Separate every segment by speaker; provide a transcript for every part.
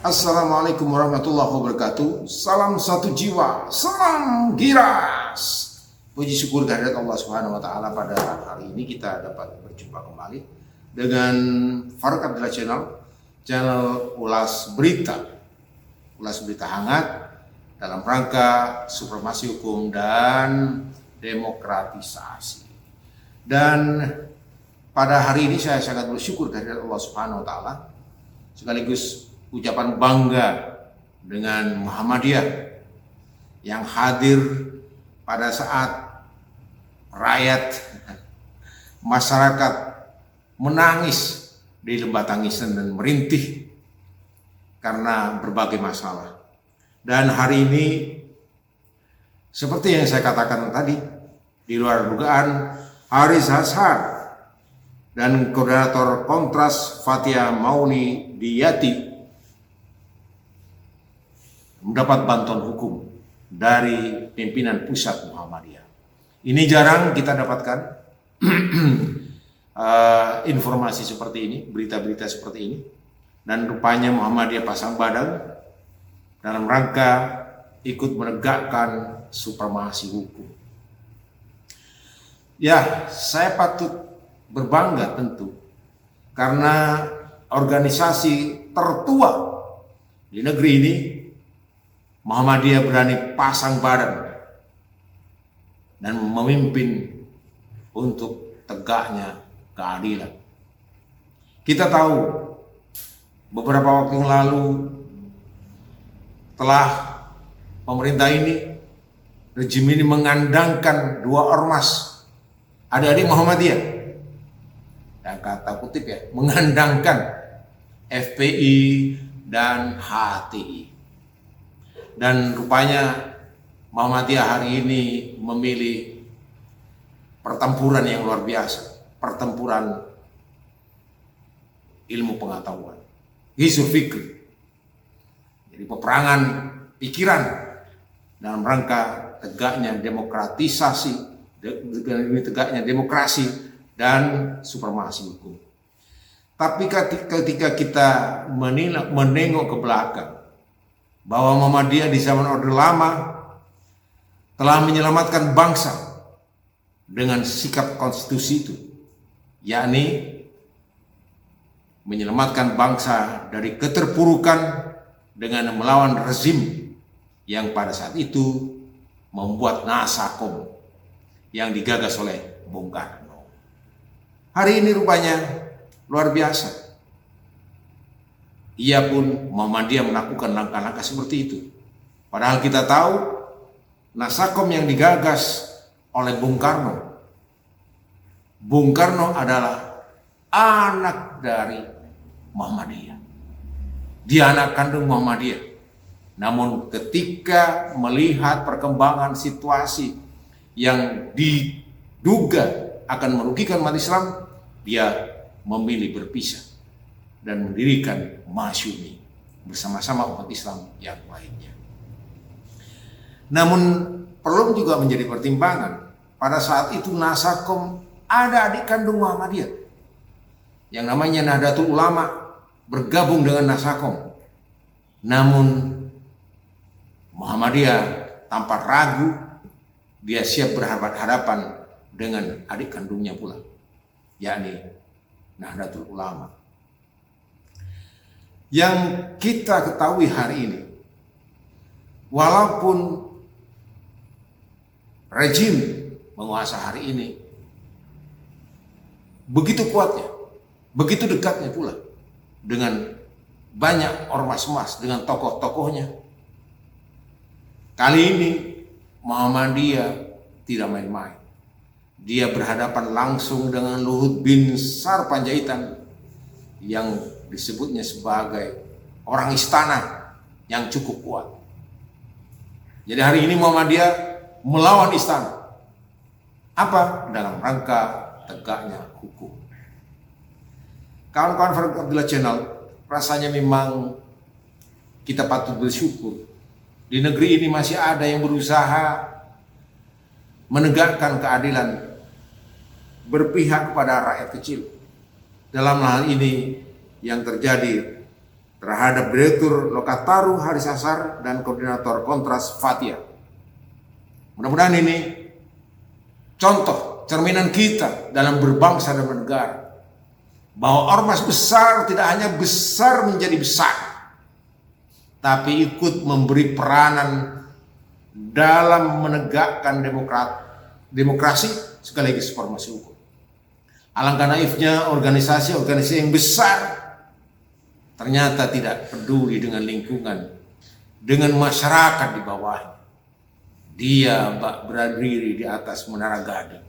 Speaker 1: Assalamualaikum warahmatullahi wabarakatuh. Salam satu jiwa, salam giras. Puji syukur kehadirat Allah Subhanahu wa taala, pada hari ini kita dapat berjumpa kembali dengan Farouk Abdillah channel ulas berita hangat dalam rangka supremasi hukum dan demokratisasi. Dan pada hari ini saya sangat bersyukur kehadirat Allah Subhanahu wa taala, sekaligus ucapan bangga dengan Muhammadiyah yang hadir pada saat rakyat masyarakat menangis di lembah tangisan dan merintih karena berbagai masalah. Dan hari ini, seperti yang saya katakan tadi, di luar dugaan, Haris Ashar dan koordinator Kontras Fathia Mauni Diyati mendapat bantuan hukum dari pimpinan pusat Muhammadiyah. Ini jarang kita dapatkan informasi seperti ini, berita-berita seperti ini. Dan rupanya Muhammadiyah pasang badan dalam rangka ikut menegakkan supremasi hukum. Ya, saya patut berbangga tentu, karena organisasi tertua di negeri ini, Muhammadiyah, berani pasang badan dan memimpin untuk tegaknya keadilan. Kita tahu beberapa waktu yang lalu telah pemerintah ini, rejim ini mengandangkan dua ormas adik-adik Muhammadiyah, dan kata kutip ya, mengandangkan FPI dan HTI. Dan rupanya Muhammadiyah hari ini memilih pertempuran yang luar biasa, pertempuran ilmu pengetahuan, isu fikri. Jadi peperangan pikiran dalam rangka tegaknya demokratisasi, tegaknya demokrasi dan supremasi hukum. Tapi ketika kita menengok ke belakang, bahwa Muhammadiyah di zaman Orde Lama telah menyelamatkan bangsa dengan sikap konstitusi itu, yakni menyelamatkan bangsa dari keterpurukan dengan melawan rezim yang pada saat itu membuat Nasakom yang digagas oleh Bung Karno. Hari ini rupanya luar biasa. Ia pun, Muhammadiyah, melakukan langkah-langkah seperti itu. Padahal kita tahu Nasakom yang digagas oleh Bung Karno. Bung Karno adalah anak dari Muhammadiyah. Dia anak kandung Muhammadiyah. Namun ketika melihat perkembangan situasi yang diduga akan merugikan umat Islam, dia memilih berpisah dan mendirikan Masyumi bersama-sama umat Islam yang lainnya. Namun perlu juga menjadi pertimbangan, pada saat itu Nasakom ada adik kandung Muhammadiyah yang namanya Nahdlatul Ulama bergabung dengan Nasakom. Namun Muhammadiyah tanpa ragu dia siap berhadapan dengan adik kandungnya pula, yakni Nahdlatul Ulama. Yang kita ketahui hari ini, walaupun rejim menguasai hari ini begitu kuatnya, begitu dekatnya pula dengan banyak ormas-ormas, dengan tokoh-tokohnya, kali ini Muhammadiyah tidak main-main. Dia berhadapan langsung dengan Luhut bin Sarpanjaitan yang disebutnya sebagai orang istana yang cukup kuat. Jadi hari ini Muhammadiyah melawan istana. Apa? Dalam rangka tegaknya hukum. Kawan-kawan Farouk Abdillah Channel, rasanya memang kita patut bersyukur. Di negeri ini masih ada yang berusaha menegakkan keadilan, berpihak kepada rakyat kecil. Dalam hal ini yang terjadi terhadap Direktur Lokataru Haris Azhar dan Koordinator Kontras Fathia. Mudah-mudahan ini contoh cerminan kita dalam berbangsa dan bernegara, bahwa ormas besar tidak hanya besar menjadi besar, tapi ikut memberi peranan dalam menegakkan demokrasi sekaligus formasi hukum. Alangkah naifnya organisasi-organisasi yang besar ternyata tidak peduli dengan lingkungan, dengan masyarakat di bawahnya. Dia berdiri di atas menara Gading,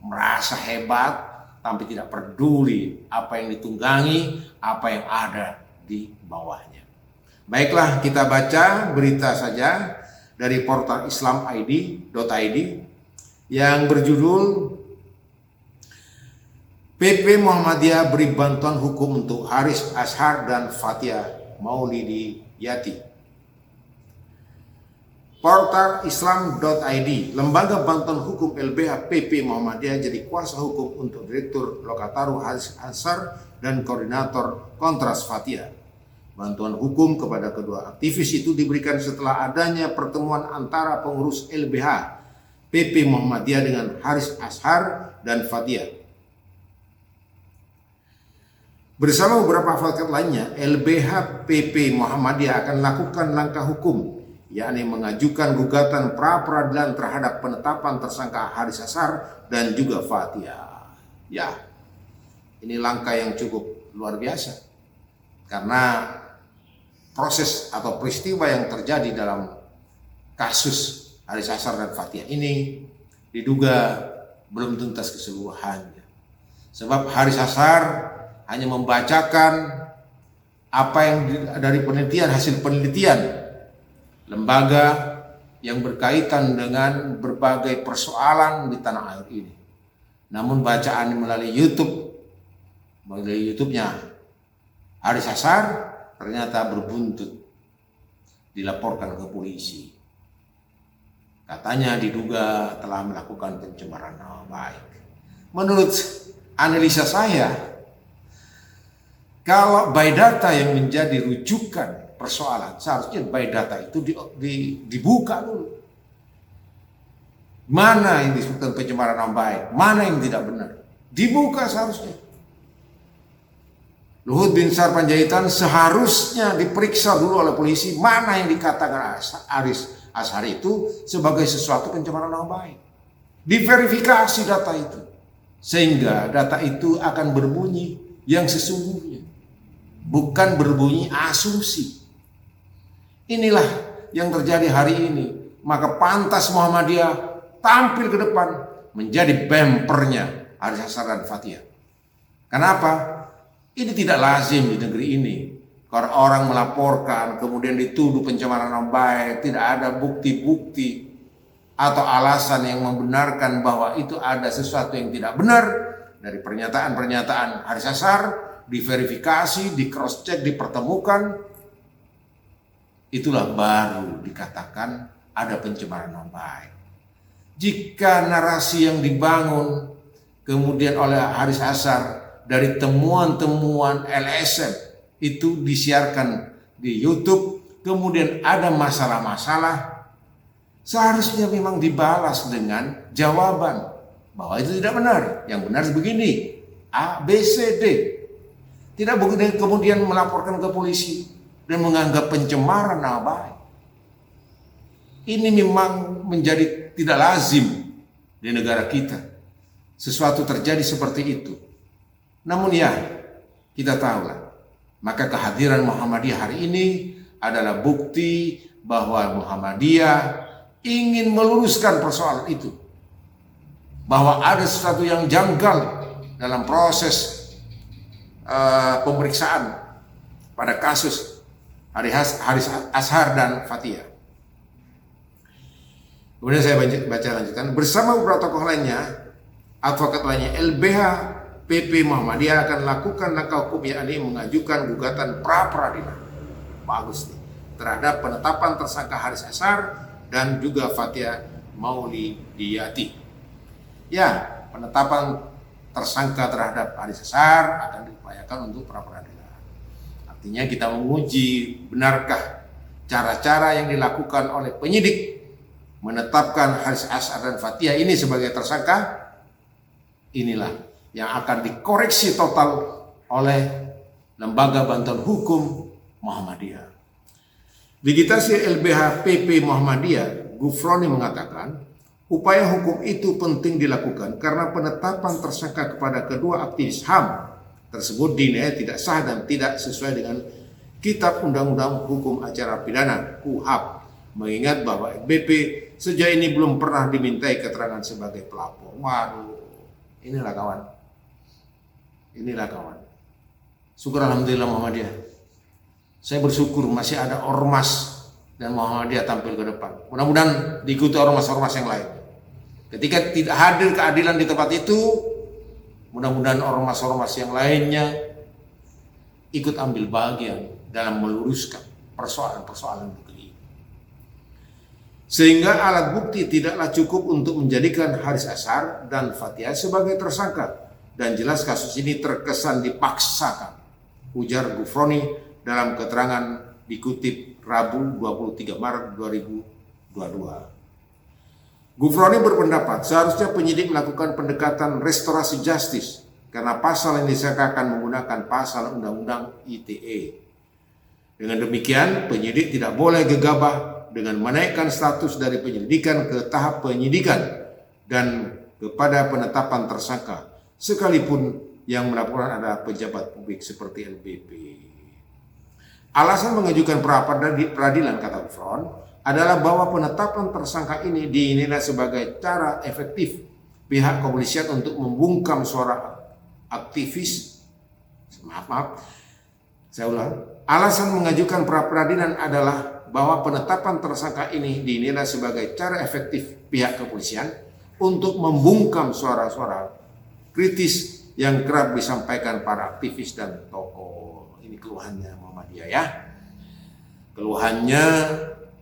Speaker 1: merasa hebat, tapi tidak peduli apa yang ditunggangi, apa yang ada di bawahnya. Baiklah, kita baca berita saja dari portal islamid.id yang berjudul PP Muhammadiyah beri bantuan hukum untuk Haris Azhar dan Fathia Maulidi Yati. Portal islam.id, lembaga bantuan hukum LBH PP Muhammadiyah jadi kuasa hukum untuk Direktur Lokataru Haris Azhar dan Koordinator Kontras Fathia. Bantuan hukum kepada kedua aktivis itu diberikan setelah adanya pertemuan antara pengurus LBH PP Muhammadiyah dengan Haris Azhar dan Fathia. Bersama beberapa fakultas lainnya, LBH PP Muhammadiyah akan lakukan langkah hukum, yakni mengajukan gugatan pra-peradilan terhadap penetapan tersangka Haris Azhar dan juga Fathia. Ya, ini langkah yang cukup luar biasa, karena proses atau peristiwa yang terjadi dalam kasus Haris Azhar dan Fathia ini diduga belum tuntas keseluruhannya. Sebab Haris Azhar hanya membacakan apa yang dari hasil penelitian lembaga yang berkaitan dengan berbagai persoalan di tanah air ini. Namun bacaan melalui YouTube-nya Haris Azhar ternyata berbuntut, dilaporkan ke polisi. Katanya diduga telah melakukan pencemaran nama baik. Menurut analisa saya, kalau biodata yang menjadi rujukan persoalan, seharusnya biodata itu dibuka dulu. Mana yang disebutkan pencemaran nama baik, mana yang tidak benar, dibuka seharusnya. Luhut bin Sarpanjaitan seharusnya diperiksa dulu oleh polisi mana yang dikatakan Haris Azhar itu sebagai sesuatu pencemaran nama baik. Diverifikasi data itu, sehingga data itu akan berbunyi yang sesungguhnya, bukan berbunyi asumsi. Inilah yang terjadi hari ini. Maka pantas Muhammadiyah tampil ke depan menjadi bempernya Haris Azhar dan Fathia. Kenapa? Ini tidak lazim di negeri ini. Kalau orang melaporkan kemudian dituduh pencemaran nama baik, tidak ada bukti-bukti atau alasan yang membenarkan bahwa itu ada sesuatu yang tidak benar dari pernyataan-pernyataan Haris Azhar, diverifikasi, di cross check, dipertemukan, itulah baru dikatakan ada pencemaran nama baik. Jika narasi yang dibangun kemudian oleh Haris Azhar dari temuan-temuan LSM itu disiarkan di YouTube, kemudian ada masalah-masalah, seharusnya memang dibalas dengan jawaban bahwa itu tidak benar, yang benar begini, A, B, C, D. Tidak kemudian melaporkan ke polisi dan menganggap pencemaran nama baik. Ini memang menjadi tidak lazim di negara kita. Sesuatu terjadi seperti itu. Namun ya, kita tahulah, maka kehadiran Muhammadiyah hari ini adalah bukti bahwa Muhammadiyah ingin meluruskan persoalan itu. Bahwa ada sesuatu yang janggal dalam proses pemeriksaan pada kasus Haris Azhar dan Fathia. Kemudian saya baca lanjutan. Bersama beberapa tokoh lainnya, advokat lainnya, LBH PP Muhammadiyah akan lakukan langkah hukum, yakni mengajukan gugatan pra-peradilan. Bagus nih, terhadap penetapan tersangka Haris Azhar dan juga Fathia Maulidi Yati. Ya, penetapan tersangka terhadap Haris Azhar akan diupayakan untuk pra-peradilan. Artinya kita menguji benarkah cara-cara yang dilakukan oleh penyidik menetapkan Haris Azhar dan Fathia ini sebagai tersangka. Inilah yang akan dikoreksi total oleh Lembaga Bantuan Hukum Muhammadiyah. Digitasi LBH PP Muhammadiyah, Ghufroni mengatakan, upaya hukum itu penting dilakukan karena penetapan tersangka kepada kedua aktivis HAM tersebut dinilai tidak sah dan tidak sesuai dengan Kitab Undang-Undang Hukum Acara Pidana (KUHP), mengingat bahwa BP sejauh ini belum pernah dimintai keterangan sebagai pelapor. Waduh, inilah kawan. Inilah kawan. Syukur alhamdulillah Muhammadiyah. Saya bersyukur masih ada ormas dan Muhammadiyah tampil ke depan. Mudah-mudahan diikuti ormas-ormas yang lain. Ketika tidak hadir keadilan di tempat itu, mudah-mudahan ormas-ormas yang lainnya ikut ambil bagian dalam meluruskan persoalan-persoalan begini. Sehingga alat bukti tidaklah cukup untuk menjadikan Haris Azhar dan Fathia sebagai tersangka. Dan jelas kasus ini terkesan dipaksakan, ujar Ghufroni dalam keterangan dikutip Rabu 23 Maret 2022. Ghufroni berpendapat seharusnya penyidik melakukan pendekatan restorasi justice karena pasal yang disangkakan menggunakan pasal Undang-Undang ITE. Dengan demikian, penyidik tidak boleh gegabah dengan menaikkan status dari penyelidikan ke tahap penyidikan dan kepada penetapan tersangka, sekalipun yang melaporkan adalah pejabat publik seperti LBP. Alasan mengajukan pra peradilan, kata Ghufroni, adalah bahwa penetapan tersangka ini dinilai sebagai cara efektif pihak kepolisian untuk membungkam suara aktivis. Saya ulang. Alasan mengajukan pra peradilan adalah bahwa penetapan tersangka ini dinilai sebagai cara efektif pihak kepolisian untuk membungkam suara-suara kritis yang kerap disampaikan para aktivis dan tokoh. Ini keluhannya Muhammadiyah ya. Keluhannya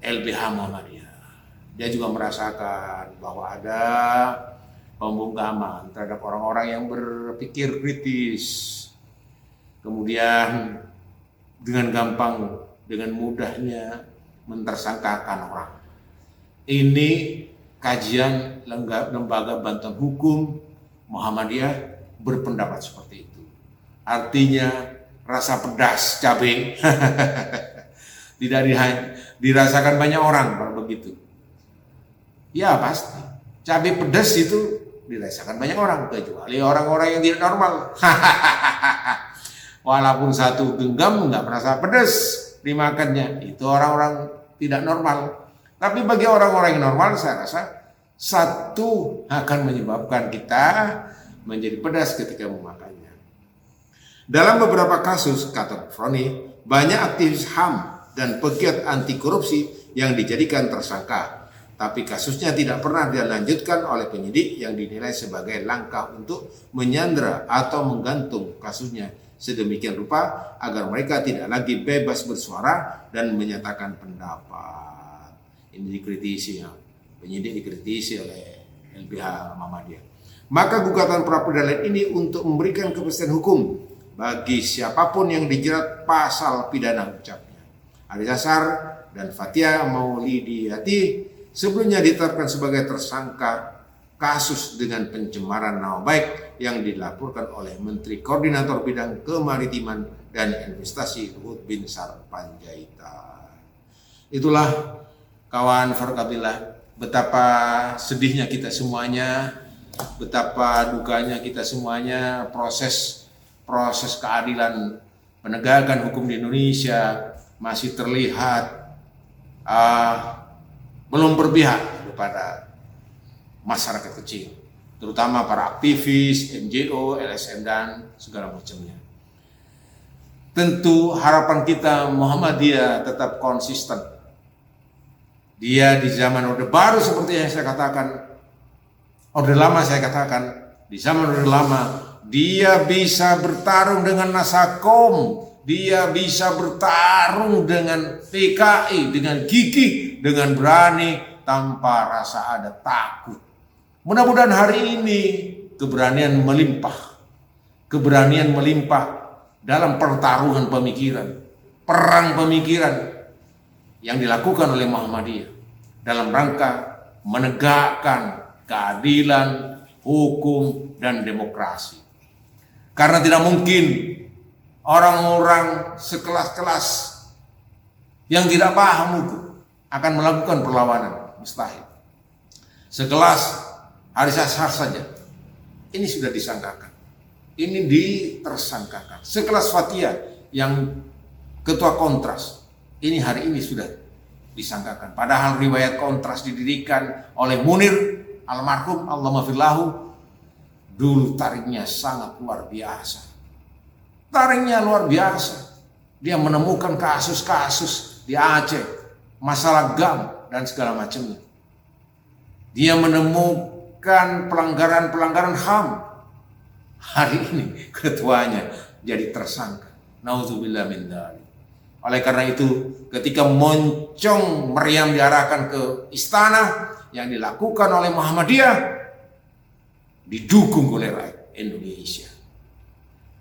Speaker 1: LBH Muhammadiyah. Dia juga merasakan bahwa ada pembungkaman terhadap orang-orang yang berpikir kritis. Kemudian dengan gampang, dengan mudahnya mentersangkakan orang. Ini kajian Lembaga Bantuan Hukum Muhammadiyah berpendapat seperti itu. Artinya rasa pedas cabai tidak dirasakan banyak orang kalau begitu. Ya pasti. Cabai pedas itu dirasakan banyak orang, kecuali orang-orang yang tidak normal. Walaupun satu genggam nggak merasa pedas dimakannya, itu orang-orang tidak normal. Tapi bagi orang-orang yang normal, saya rasa satu akan menyebabkan kita menjadi pedas ketika memakannya. Dalam beberapa kasus, kata Ghufroni, banyak aktivis HAM dan pegiat anti korupsi yang dijadikan tersangka, tapi kasusnya tidak pernah dilanjutkan oleh penyidik yang dinilai sebagai langkah untuk menyandera atau menggantung kasusnya sedemikian rupa agar mereka tidak lagi bebas bersuara dan menyatakan pendapat. Ini dikritisi ya. Penyidik dikritisi oleh LBH Muhammadiyah. Maka gugatan pra peradilan ini untuk memberikan kepastian hukum bagi siapapun yang dijerat pasal pidana, ucapnya. Haris Azhar dan Fathia Maulidiyati sebelumnya ditetapkan sebagai tersangka kasus dengan pencemaran nama baik yang dilaporkan oleh Menteri Koordinator Bidang Kemaritiman dan Investasi Luhut Binsar Panjaitan. Itulah kawan Farouk, betapa sedihnya kita semuanya, betapa dukanya kita semuanya proses keadilan penegakan hukum di Indonesia masih terlihat belum berpihak kepada masyarakat kecil, terutama para aktivis, NGO, LSM dan segala macamnya. Tentu harapan kita Muhammadiyah tetap konsisten. Dia di zaman Orde Baru seperti yang saya katakan, Orde Lama saya katakan, di zaman Orde Lama dia bisa bertarung dengan Nasakom, dia bisa bertarung dengan PKI, dengan gigih, dengan berani, tanpa rasa ada takut. Mudah-mudahan hari ini keberanian melimpah dalam pertarungan pemikiran, perang pemikiran yang dilakukan oleh Muhammadiyah dalam rangka menegakkan keadilan, hukum, dan demokrasi. Karena tidak mungkin orang-orang sekelas-kelas yang tidak paham hukum akan melakukan perlawanan, mustahil. Sekelas Haris Azhar saja, ini sudah disangkakan, ini ditersangkakan. Sekelas Fathia yang ketua Kontras, ini hari ini sudah disangkakan. Padahal riwayat Kontras didirikan oleh Munir almarhum, Allah maafillahu, dulu tariknya sangat luar biasa. Tariknya luar biasa. Dia menemukan kasus-kasus di Aceh, masalah GAM dan segala macamnya. Dia menemukan pelanggaran-pelanggaran HAM. Hari ini ketuanya jadi tersangka. Nauzubillah min dzalik. Oleh karena itu, ketika moncong meriam diarahkan ke istana yang dilakukan oleh Muhammadiyah, didukung oleh rakyat Indonesia.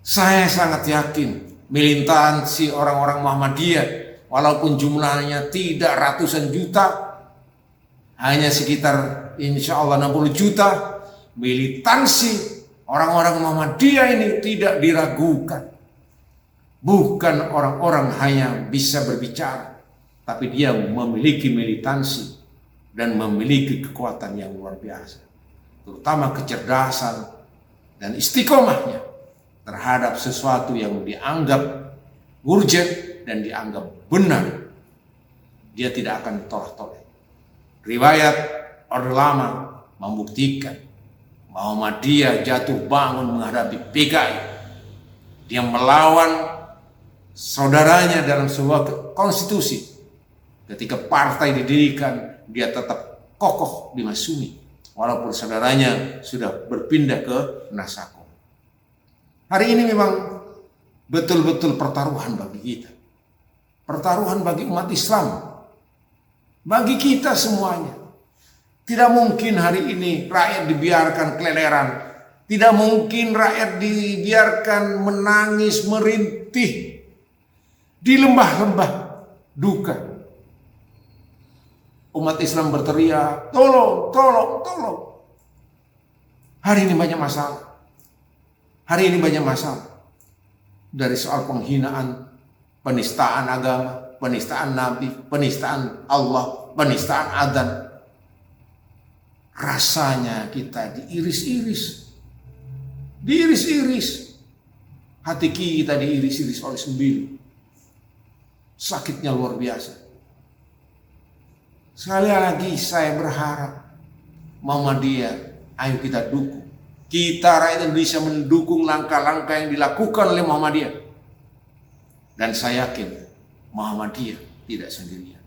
Speaker 1: Saya sangat yakin militansi orang-orang Muhammadiyah, walaupun jumlahnya tidak ratusan juta, hanya sekitar insya Allah 60 juta, militansi orang-orang Muhammadiyah ini tidak diragukan. Bukan orang-orang hanya bisa berbicara, tapi dia memiliki militansi dan memiliki kekuatan yang luar biasa, terutama kecerdasan dan istiqomahnya terhadap sesuatu yang dianggap urgent dan dianggap benar. Dia tidak akan ditolak-tolak. Riwayat Orde Lama membuktikan Muhammadiyah jatuh bangun menghadapi PKI. Dia melawan saudaranya dalam sebuah konstitusi. Ketika partai didirikan, dia tetap kokoh di Masumi, walaupun saudaranya sudah berpindah ke Nasako. Hari ini memang betul-betul pertaruhan bagi kita. Pertaruhan bagi umat Islam. Bagi kita semuanya. Tidak mungkin hari ini rakyat dibiarkan keleleran. Tidak mungkin rakyat dibiarkan menangis, merintih di lembah-lembah duka. Umat Islam berteriak, tolong, tolong, tolong. Hari ini banyak masalah. Hari ini banyak masalah. Dari soal penghinaan, penistaan agama, penistaan Nabi, penistaan Allah, penistaan adzan. Rasanya kita diiris-iris. Diiris-iris. Hati kita diiris-iris oleh sembilu. Sakitnya luar biasa. Sekali lagi saya berharap Muhammadiyah, ayo kita dukung. Kita rakyat Indonesia mendukung langkah-langkah yang dilakukan oleh Muhammadiyah. Dan saya yakin Muhammadiyah tidak sendirian.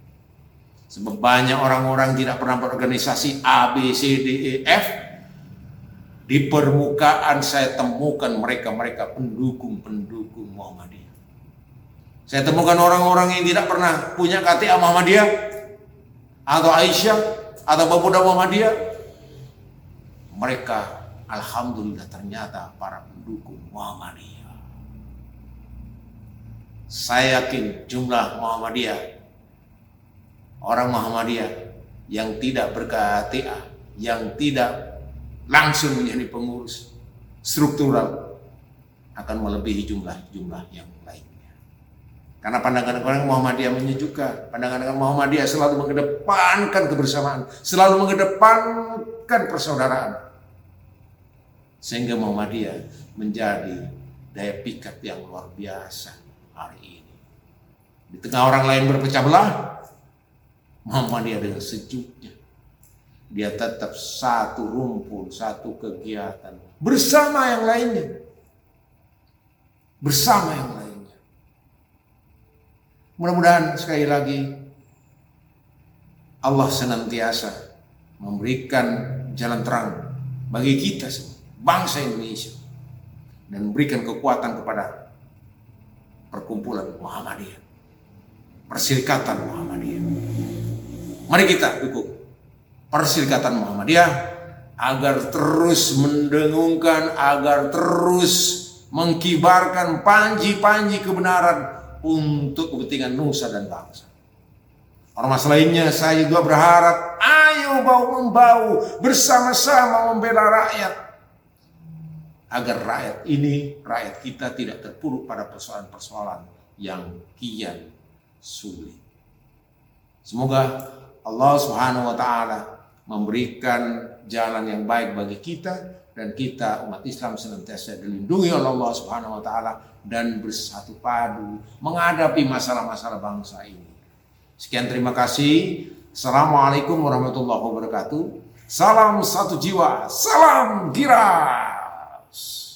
Speaker 1: Sebab banyak orang-orang tidak pernah berorganisasi A, B, C, D, E, F. Di permukaan saya temukan mereka-mereka pendukung-pendukung Muhammadiyah. Saya temukan orang-orang yang tidak pernah punya KTA Muhammadiyah atau Aisyah atau Pemuda Muhammadiyah. Mereka alhamdulillah ternyata para pendukung Muhammadiyah. Saya yakin jumlah Muhammadiyah, orang Muhammadiyah yang tidak ber-KTA, yang tidak langsung menjadi pengurus struktural akan melebihi jumlah-jumlah yang lainnya. Karena pandangan orang Muhammadiyah menyejukkan. Pandangan orang Muhammadiyah selalu mengedepankan kebersamaan, selalu mengedepankan persaudaraan. Sehingga Muhammadiyah menjadi daya pikat yang luar biasa hari ini. Di tengah orang lain berpecah belah, Muhammadiyah dengan sejuknya, dia tetap satu rumpun, satu kegiatan bersama yang lainnya. Bersama yang lainnya. Mudah-mudahan sekali lagi Allah senantiasa memberikan jalan terang bagi kita semua, bangsa Indonesia, dan memberikan kekuatan kepada perkumpulan Muhammadiyah, Perserikatan Muhammadiyah. Mari kita dukung Perserikatan Muhammadiyah agar terus mendengungkan, agar terus mengkibarkan panji-panji kebenaran untuk kepentingan nusa dan bangsa. Ormas lainnya saya juga berharap ayo bahu-membahu bersama-sama membela rakyat agar rakyat kita tidak terpuruk pada persoalan-persoalan yang kian sulit. Semoga Allah Subhanahu wa taala memberikan jalan yang baik bagi kita dan kita umat Islam senantiasa dilindungi oleh Allah Subhanahu wa taala dan bersatu padu menghadapi masalah-masalah bangsa ini. Sekian, terima kasih. Assalamualaikum warahmatullahi wabarakatuh. Salam satu jiwa, salam Giras.